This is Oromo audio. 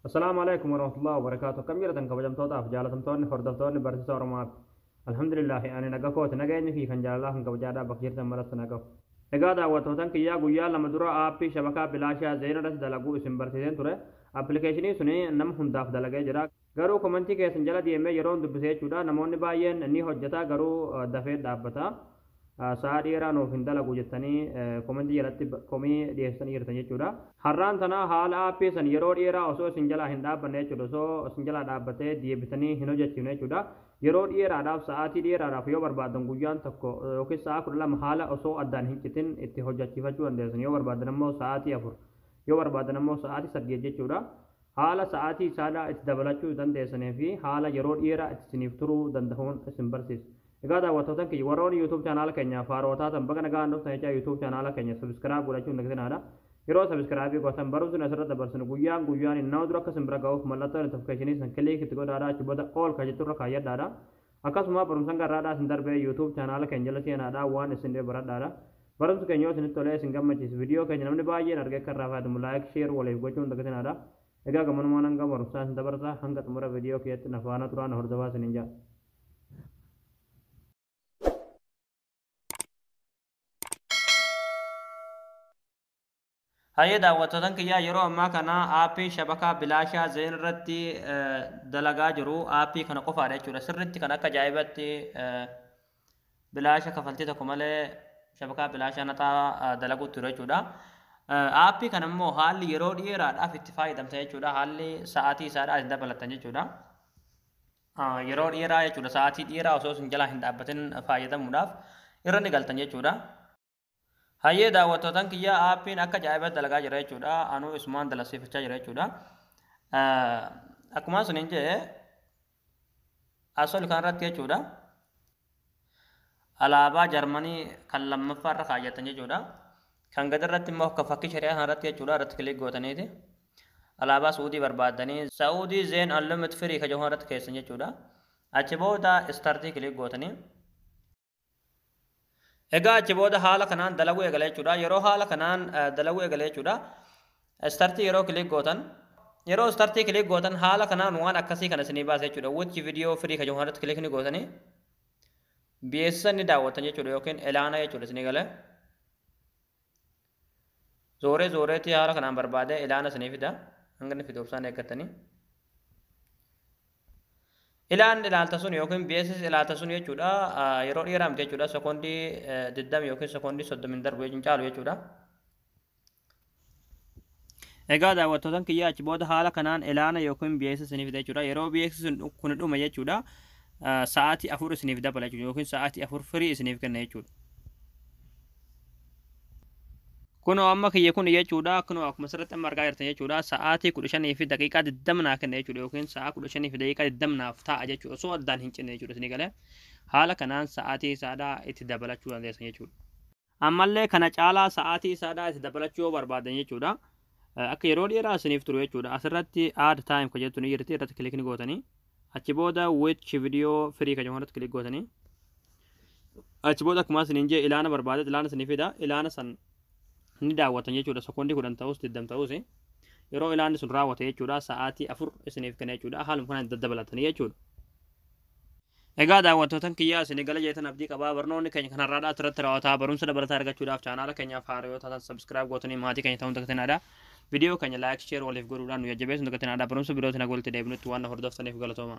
السلام عليكم ورحمة الله وبركاته. كم جرتن كبجم توتا في جالة تمتوني فردفتوني برسي سورمات. الحمد لله يعني نجاكوت نجاني في خن جالة خن كبجادا بكير تمرس نجاك. إجادا وتوتن كيا قويا لما درا آبي شبكة بلاشة زين رس دلقو اسم برسيدين ترى. أبليكيشني سني نم هنداف دلقة جرا. غرو كمانتي كيسنجلا دي إمي يرون دبسة چودا نموني باين ني حجتا غرو دفع دابتا. sa'a dheeraa nuuf hin dalagu jettanii komentii jalatti komii dhiyeessanii jirtan jechuudha. Har'aan tana haala aappii san yeroo dheeraa osoo isin jalaa hin dhaabbanne jechuudha. Osoo isin jalaa dhaabbatee deebitanii hin hojjechiifne jechuudha. Yeroo dheeraadhaaf sa'aatii dheeraadhaaf yoo barbaadan guyyaan tokko yookiin sa'a 12 haala osoo addaan hin citin itti hojjechiifachuu dandeessan. Yoo barbaadan immoo sa'aatii 4 yoo barbaadan immoo sa'aatii 8 jechuudha. Haala sa'aatii isaadhaa itti dabalachuu dandeessanii fi haala yeroo dheeraa itti isiniif turuu danda'uun isin barsiisa. Egaa daawwattoota keenya warroonni YouTube channel keenya faarootaa tan baga nagaan dhuftan jecha YouTube channel keenya subscribe godhachuun dagdinaadha. Yeroo subscribe gootan barumsi asirratti dabarsinu guyyaan innaa dura akka isin bira ga'uuf mallattoo notification san kilik itti godhaadha achi booda all ka jetturra kaayyadhaadha. Akkasuma barumsan garraadhaa isin darbee YouTube channel keenya jala seenaadha waan isin baradhaadha. Barumsi keenya yoo isin tolee isin gammachiisu viidiyoo keenya namni baay'een argee akka irraa fayyadamu like share waliif gochuun dagdinaadha. Egaa gamanumaan hanga barumsaa isin dabarsa hanga xumura viidiyoo keessatti nafaana turaan hordofaa isin hin jaa. Hayyee daawwattoota kiyyaa yeroo ammaa kana aappii shabakaa bilaashaa zeen irratti dalagaa jiru aappii kana qofaadha jechuudha. Sirriitti kan akka ajaa'ibatti bilaasha kafaltii tokko malee shabakaa bilaashaa naxaa dalaguutti jiru jechuudha. Aappii kana immoo haalli yeroo dheeraadhaaf itti fayyadamta jechuudha. Haalli sa'aatii isaadhaa isin dabalatan jechuudha. Yeroo dheeraa jechuudha. Sa'aatii dheeraa osoo isin jalaa hin dhaabbatin fayyadamuudhaaf irra ni galtan jechuudha. Hayyee daawwattoota kiyyaa aappiin akka ajaa'ibatti dalagaa jira jechuudha. Anuu isumaan dalasiifachaa jira jechuudha. Akkuma suniin jedhe asol kanarratti jechuudha. Alaabaa Jarmanii kan lammaffaa irra kaayyatan jechuudha. Kan gadirratti immoo akka fakkii shari'aa kanarratti jechuudha irratti kilik gootaniiti. Alaabaa Suudii barbaadanii Saudii Zeen Unlimited Free ka jedhu irratti keessan jechuudha. Achi booda startii kilik gootanii. Egaa achi booda haala kanaan dalaguu eegalee jechuudha. Yeroo haala kanaan dalaguu eegalee jechuudha. Startii yeroo kilik gootan yeroo startii kilik gootan haala kanaan waan akkasii kana isinii baasa jechuudha. Watch video free ka jedhu irratti kilik ni gootanii beeksisa ni daawwatan jechuudha yookiin ilaana jechuudha isinii galee. Zooreetti haala kanaan barbaade ilaana isinii fida. Hanga inni fiduuf isaan eeggatanii. Ilaan ilaalta sun yookiin beeksisa ilaalta sun jechuudha yeroo dheeraa miti jechuudha sekoondii 20 yookiin sekoondii 30 darbu jechuun caalu jechuudha. Egaa daawwattoota kiyyaa achi booda haala kanaan ilaana yookiin beeksisa isiniif fida jechuudha. Yeroo beeksisi kun dhuma jechuudha sa'aatii 4 isiniif dabala jechuudha yookiin sa'aatii 4 firii isiniif kenna jechuudha. Kunoo amma kiyya kun jechuudha kunoo akkuma sirriitti amma argaa jirtan jechuudha sa'aatii 15 fi daqiiqaa 20 naa kenna jechuudha yookiin sa'a 15 fi daqiiqaa 20 naaf ta'a jechuudha osoo addaan hin cinne jechuudha isinii galee haala kanaan sa'aatii isaadhaa itti dabalachuu dandeessan jechuudha. Ammallee kana caalaa sa'aatii isaadhaa itti dabalachuu barbaadan jechuudha akka yeroo dheeraa isiniif turu jechuudha asirratti add time ka jettu ni jirti irratti kilik ni gootanii achi booda watch video free ka jedhu irratti kilik gootanii achi booda akkuma isiniin jee ilaana barbaade ilaana isiniif fida ilaana san ni daawwatan jechuudha sekoondii 10 ta'us 20 ta'us yeroo ilaanni sun raawwate jechuudha sa'aatii 4 isiniif kenna jechuudha haaluma kanaan daddabalatanii jechuudha. Egaa daawwattoota kiyyaa isinii gala jeetan abdii qabaa barnoonni keenya kanarraadhaa asirratti raawwataa barumsa dabalataa argachuudhaaf chaanaala keenyaaf haaraa taatan subscribe gootanii maatii keenya ta'uun dagatinadha. Viidiyoo keenya like share waliif godhuudhaan nu jajjabeessuun dagatinadha barumsa birootiin walitti deebinutti waan hordoftaniif galatooma.